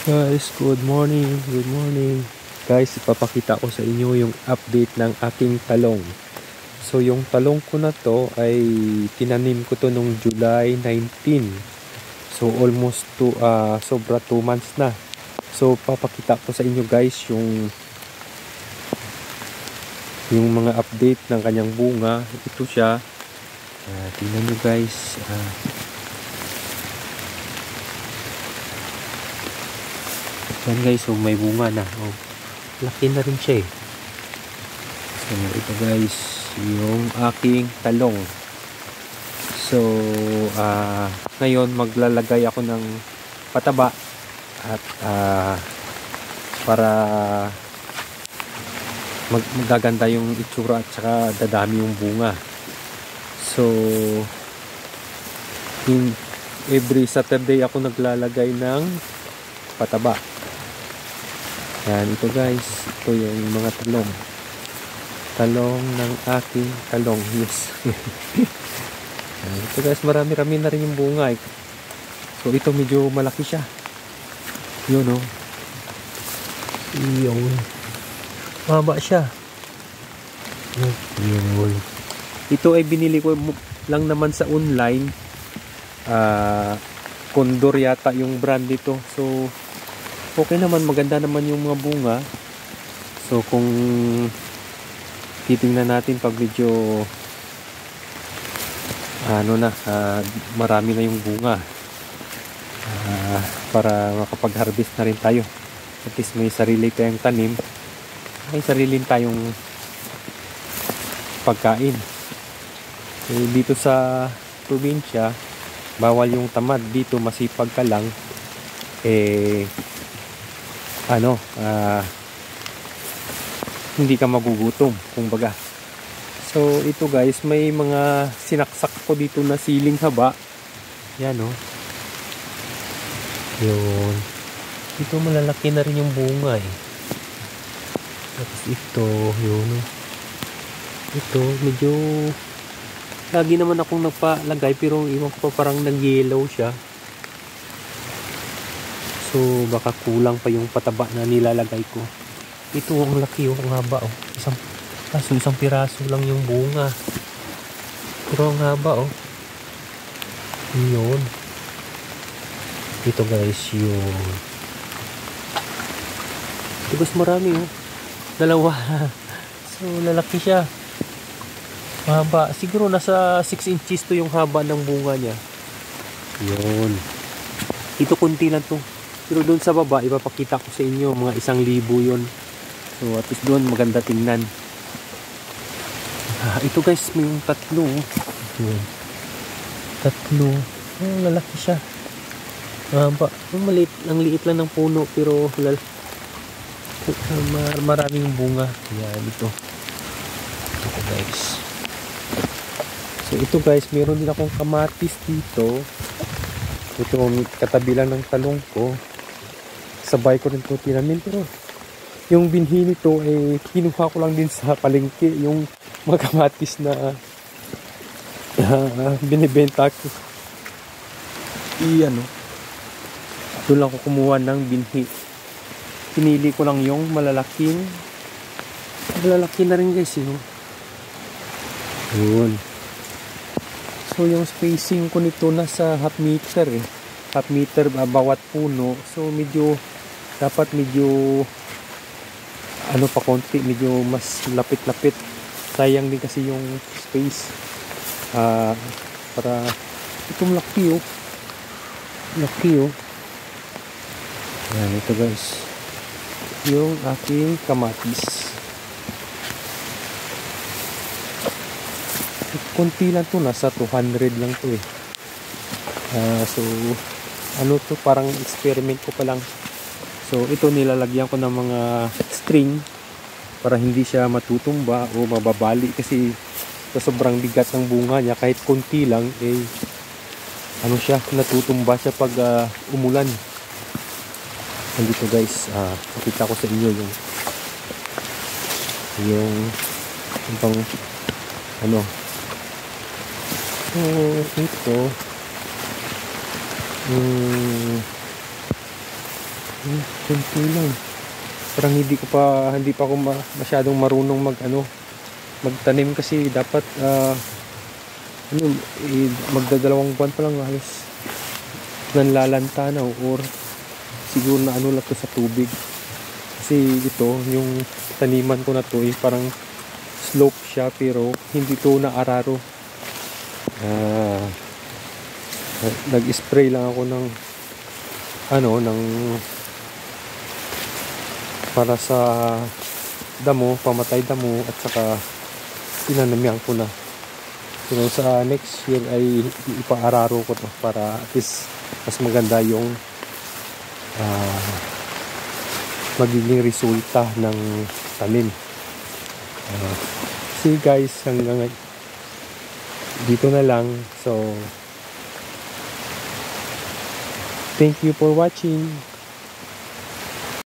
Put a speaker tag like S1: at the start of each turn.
S1: Guys, good morning, good morning. Guys, ipapakita ko sa inyo yung update ng aking talong. So yung talong ko na to ay tinanim ko to nung July 19. So almost sobra 2 months na. So papakita ko sa inyo guys yung mga update ng kanyang bunga. Ito siya. Tingnan nyo guys. Yan guys, so may bunga na. Oh, laki na rin siya eh. So ito guys, yung aking talong. So ngayon maglalagay ako ng pataba at para magaganda yung itsura at saka dadami yung bunga. So every Saturday ako naglalagay ng pataba. Yan, ito guys, ito yung mga talong ng aking talong. Yes. Yan, ito guys, marami-rami na rin yung bunga eh. So ito medyo malaki siya. Yun oh. Yun, maba siya. Yun. Ito ay binili ko lang naman sa online. Condor yata yung brand nito. So okay naman, maganda naman yung mga bunga. So kung titingnan natin pag medyo marami na yung bunga, para makapag-harvest na rin tayo. At least may sarili tayong tanim, may sarili tayong pagkain. Dito sa probinsya bawal yung tamad. Dito masipag ka lang hindi ka magugutom kumbaga. So ito guys, may mga sinaksak ko dito na siling haba. Yan oh. Yun. Ito malalaki na rin yung bunga eh. Tapos ito, yun oh. Ito medyo lagi naman akong nagpalagay pero iwan ko pa, parang nag-yellow siya. So baka kulang pa yung pataba na nilalagay ko. Ito ang laki oh, ang haba oh. Isang piraso lang yung bunga. Pero ang haba oh. Yun. Ito guys, yun. Ito guys, marami oh. Dalawa. So lalaki siya. Mahaba. Siguro nasa 6 inches to yung haba ng bunga niya. Yun. Ito konti lang to. Pero doon sa baba, ipapakita ko sa inyo, mga 1,000 yun. So at least doon maganda tingnan. Ito guys, may yung tatlo. Yun. Tatlo. Lalaki siya. Mahaba. Ang liit lang ng puno, pero maraming bunga. Yan, ito. Ito guys. So ito guys, meron din akong kamatis dito. Ito, katabi lang ng talong ko. Sabay ko rin ito tinamin. Pero yung binhi nito kinuha ko lang din sa palengke. Yung mga kamatis na binibenta ko. Doon lang ko kumuha ng binhi. Pinili ko lang yung malalaki na rin guys. Yun. So yung spacing ko nito nasa half meter eh. Half meter bawat puno. So dapat medyo pa konti, medyo mas lapit-lapit. Sayang din kasi yung space. Para itong laki oh. Laki oh. Yan, ito guys. Yung aking kamatis. Kunti lang to, nasa 200 lang to eh. So parang experiment ko pa lang. So ito nilalagyan ko ng mga string para hindi siya matutumba o mababali, kasi sa sobrang bigat ng bunga niya, kahit kunti lang natutumba siya pag umulan. Nandito guys, pakita ko sa inyo yung pang so ito Kunti lang. Parang hindi pa ako masyadong marunong magtanim kasi dapat magdadalawang buwan pa lang halos nanlalanta na or siguro na lang to sa tubig. Kasi ito, yung taniman ko na to parang slope siya pero hindi to na araro. Nag-spray lang ako ng para sa damo, pamatay damo at saka tinanamihan ko na. Pero sa next year ay ipaararo ko to para at least mas maganda yung magiging resulta ng tanim. See guys, hanggang dito na lang. So thank you for watching.